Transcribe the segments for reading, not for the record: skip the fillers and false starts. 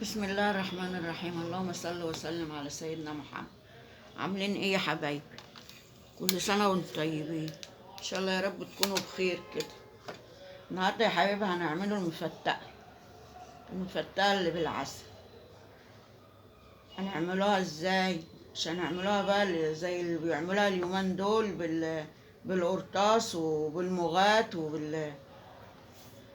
بسم الله الرحمن الرحيم. اللهم صل وسلم على سيدنا محمد. عاملين ايه يا حبايبي؟ كل سنة وانتم طيبين، ان شاء الله يا رب تكونوا بخير كده. النهارده يا حبايبي هنعمله المفتقة اللي بالعسل. هنعملوها ازاي؟ عشان نعملوها بقى زي اللي بيعملوها اليومين دول بالقرطاس وبالمغات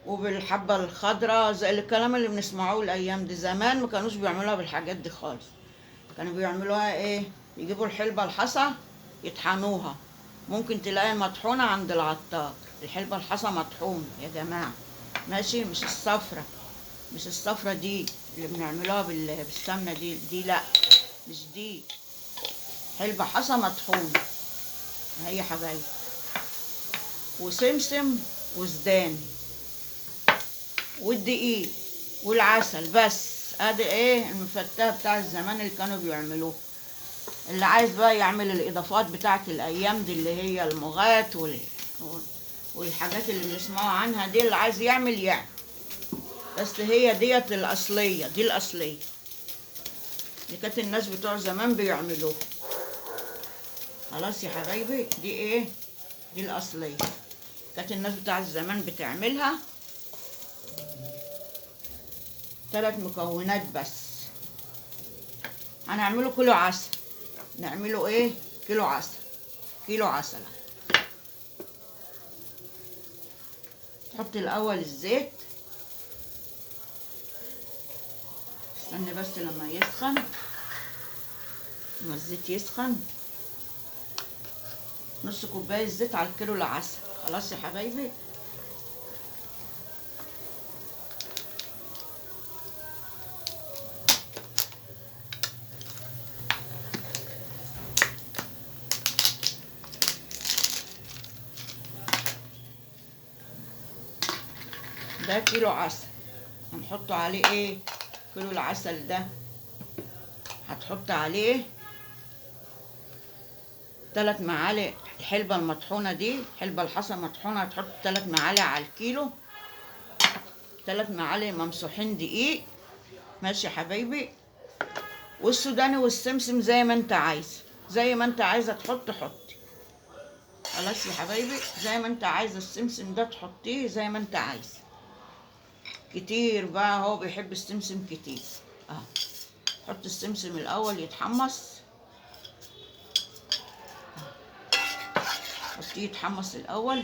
وبالحبة الخضراء، زي الكلام اللي بنسمعوه الايام دي. زمان ما كانوش بيعملوها بالحاجات دي خالص. كانوا بيعملوها ايه؟ يجيبوا الحلبة الحصى يطحنوها. ممكن تلاقي مطحونة عند العطار. الحلبة الحصى مطحونة يا جماعة، ماشي؟ مش الصفرة دي اللي بنعملوها بالسمنة دي لا، مش دي. حلبة حصى مطحونة هي حبايبي، وسمسم وزدان والدقيق والعسل. بس ادي ايه المفتة بتاع الزمان اللي كانوا بيعملوه. اللي عايز بقى يعمل الاضافات بتاعت الايام دي اللي هي المغات والحاجات اللي بنسمعوا عنها دي، اللي عايز يعمل. بس هي ديت الاصليه، دي الاصليه اللي كانت الناس بتوع زمان بيعملوها. خلاص يا حبايبي، دي ايه؟ دي الاصليه كانت الناس بتاع زمان بتعملها. 3 مكونات بس. هنعمله كيلو عسل. نعمله ايه؟ كيلو عسل. كيلو عسل. تحط الاول الزيت. استنى بس لما يسخن، لما الزيت يسخن. نص كوبايه زيت على الكيلو العسل. خلاص يا حبايبي. ده كيلو عسل، هنحط عليه ايه؟ كيلو العسل ده هتحط عليه 3 معالق الحلبة المطحونة دي، الحلبة الحصى مطحونة. هتحط 3 معالق على الكيلو. 3 معالق ممسوحين دقيق، ماشي يا حبايبي. والسوداني والسمسم زي ما انت عايز، زي ما انت عايزه تحط حطي. خلاص يا حبايبي، زي ما انت عايزه السمسم ده تحطيه زي ما انت عايز. كتير بقى، هو بيحب السمسم كتير. حط السمسم الاول يتحمص. حطيه يتحمص الاول.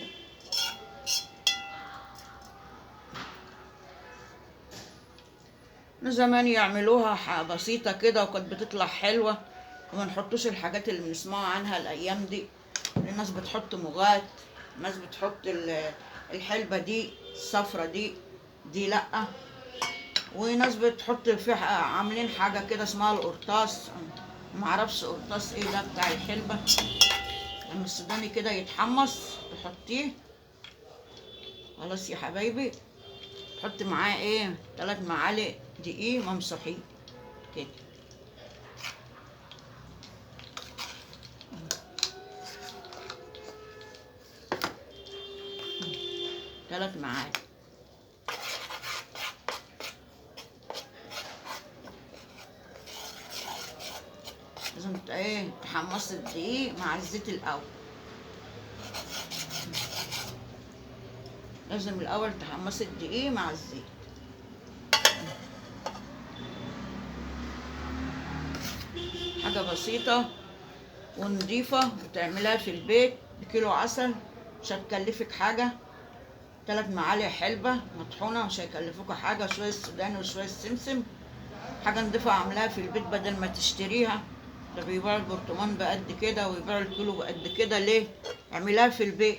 زمان يعملوها بسيطة كده وكانت بتطلع حلوة، وما نحطوش الحاجات اللي بنسمعوا عنها الأيام دي. الناس بتحط مغات، الناس بتحط الحلبة دي الصفرة دي لأ. وناس بتحط في عاملين حاجة كده اسمها القرطاس. معرفش قرطاس ايه ده بتاع الحلبة. لما السوداني كده يتحمص تحطيه. خلاص يا حبايبي. تحط معاه ايه؟ 3 معالق دقيق ممسوحين كده. 3 معالق. لازم ايه؟ تحمص الدقيق مع الزيت الاول. لازم الاول تحمص الدقيق مع الزيت. حاجه بسيطه ونضيفه وتعملها في البيت بكيلو عسل. مش هتكلفك حاجه. 3 معالق حلبه مطحونه مش هيكلفوك حاجه. شويه سوداني وشويه سمسم، حاجه نضيفه اعملها في البيت بدل ما تشتريها. ده بيبيعوا البرطمان بقد كده ويبيعوا الكيلو بقد كده. ليه؟ اعملها في البيت.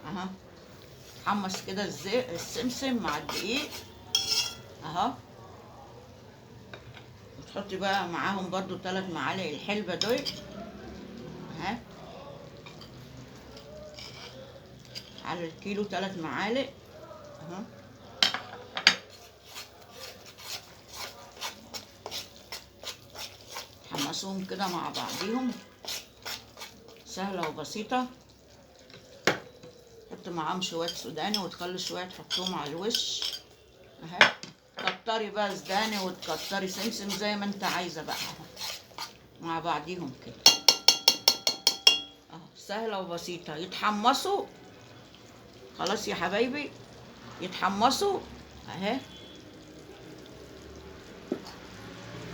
اها. حمص كده الزيت السمسم مع الدقيق اهو. وتحطي بقى معاهم برضو 3 معالق الحلبة دول اهي على الكيلو. 3 معالق اهو. حمصوهم كده مع بعضيهم، سهلة وبسيطة. حط معاهم شوية سوداني وتخلي شوية تحطوهم على الوش اهي. تكتري بقى سوداني وتكتري سمسم زي ما انت عايزه بقى مع بعضيهم كده. اهو سهله وبسيطه. يتحمصوا خلاص يا حبايبي، يتحمصوا اهي،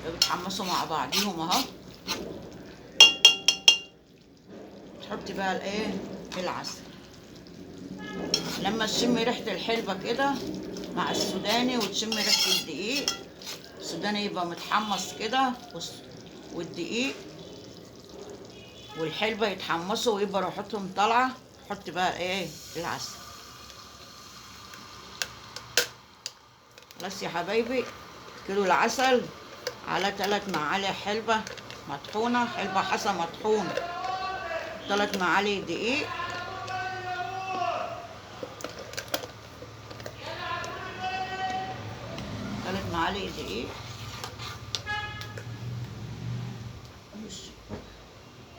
بيتحمصوا مع بعضيهم اهو. تحطي بقى الايه العسل لما تشمي ريحه الحلبه كده مع السوداني، وتشمي ريحه الدقيق. السوداني يبقى متحمص كده والدقيق والحلبه يتحمصوا ويبقى ريحتهم طالعه. حطي بقى ايه العسل. خلاص يا حبايبي، كيلو العسل على 3 معالق حلبه مطحونه، حلبه حصى مطحون، 3 معالق دقيق، 3 معالق دقيق.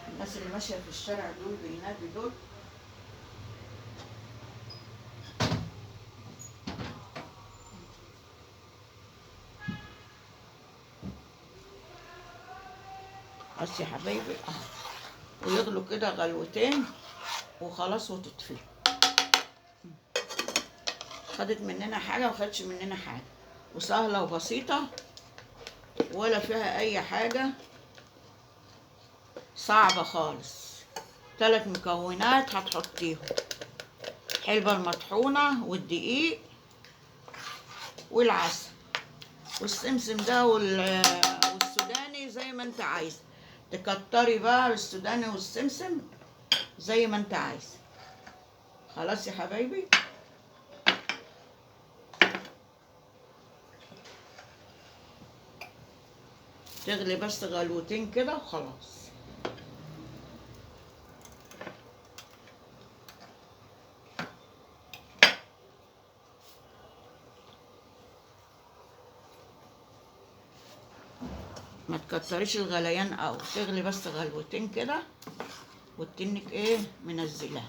الناس اللي ماشيه في الشارع دول بينادوا دول. بس يا حبايبي ويغلوا كده غلوتين وخلاص وتطفي. خدت مننا حاجه ما خدتش مننا حاجه، وسهله وبسيطه ولا فيها اي حاجه صعبه خالص. 3 مكونات هتحطيهم: الحلبه المطحونه والدقيق والعسل والسمسم ده والسوداني زي ما انت عايز. تكتري بقى السوداني والسمسم زي ما انت عايز. خلاص يا حبايبي، تغلي بس غلوتين كده وخلاص. ما تكتريش الغليان قوي، تغلي بس غلوتين كده وتنك ايه منزلها.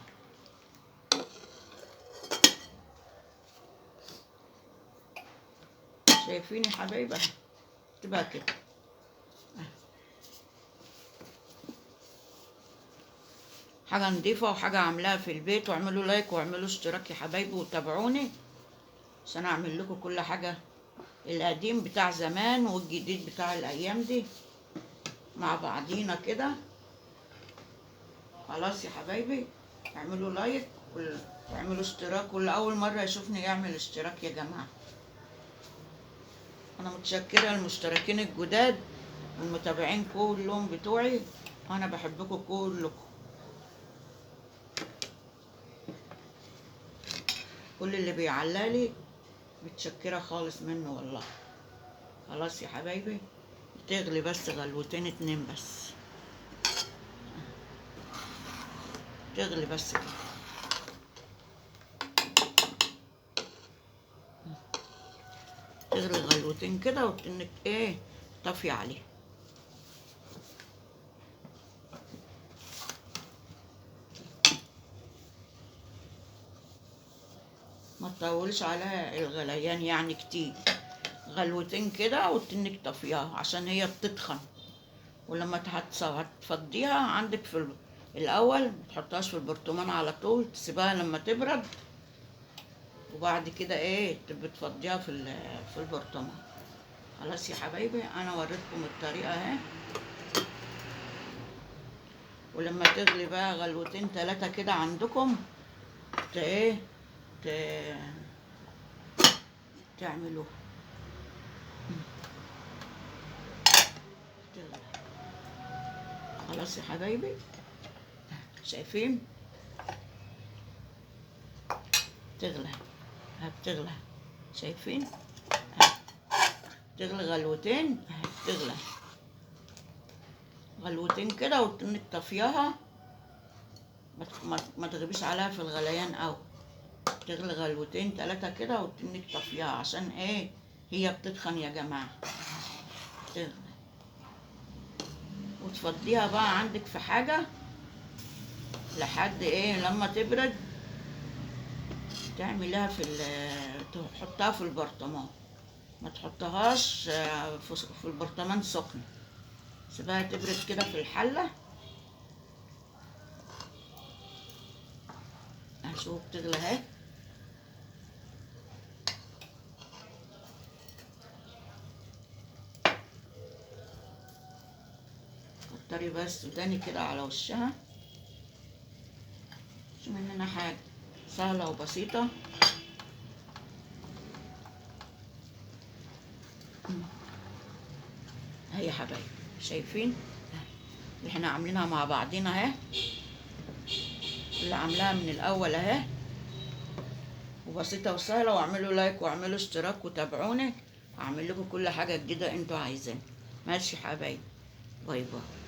شايفين يا حبايبي تبقى كده. حاجه نضيفه وحاجه عاملاها في البيت. واعملوا لايك واعملوا اشتراك يا حبايبي وتابعوني عشان اعمل لكم كل حاجه، القديم بتاع زمان والجديد بتاع الايام دي مع بعضينا كده. خلاص يا حبايبي، اعملوا لايك واعملوا اشتراك، واللي اول مره يشوفني يعمل اشتراك يا جماعه. انا متشكره للمشتركين الجداد والمتابعين كلهم بتوعي، انا بحبكم كلكم. كل اللي بيعلالي متشكره خالص منه والله. خلاص يا حبايبي، تغلي بس غلوتين 2 بس، تغلي بس كده. تغلي غلوتين كده وتنك ايه طفي عليه. ما تطولش عليها الغليان يعني كتير، غلوتين كده وتنك طفيها عشان هي بتتخن. ولما هتفضيها عندك في الاول متحطهاش في البرطمان على طول، تسيبها لما تبرد وبعد كده ايه بتفضيها في البرطمان. خلاص يا حبايبي، انا وريتكم الطريقه اهي. ولما تغلي بقى غلوتين 3 كده عندكم ايه تعملوها. خلاص يا حبايبي، شايفين تغلى، بتغلى، شايفين تغلي غلوتين، تغلى غلوتين كده وتنك طفيها. ما تغبيش عليها في الغليان قوي، تغلي غلوتين 3 كده وتنك طفيها عشان ايه هي بتتخن يا جماعه. تغلي وتفضيها بقى عندك في حاجه لحد ايه لما تبرد، تعملها تحطها في البرطمان. ما تحطهاش في البرطمان سخن، سيبها تبرد كده في الحلة. هشوف بتغلى اهي. كتري بس تاني كده على وشها، مش مننا حاجة، سهلة وبسيطة. اهي يا حبايبي، شايفين اللي احنا عاملينها مع بعضينا اهي، اللي عاملاها من الاول اهي، وبسيطة وسهلة. واعملوا لايك واعملوا اشتراك وتابعوني، هعمل لكم كل حاجة جديدة انتوا عايزين. ماشي حبايبي، باي باي.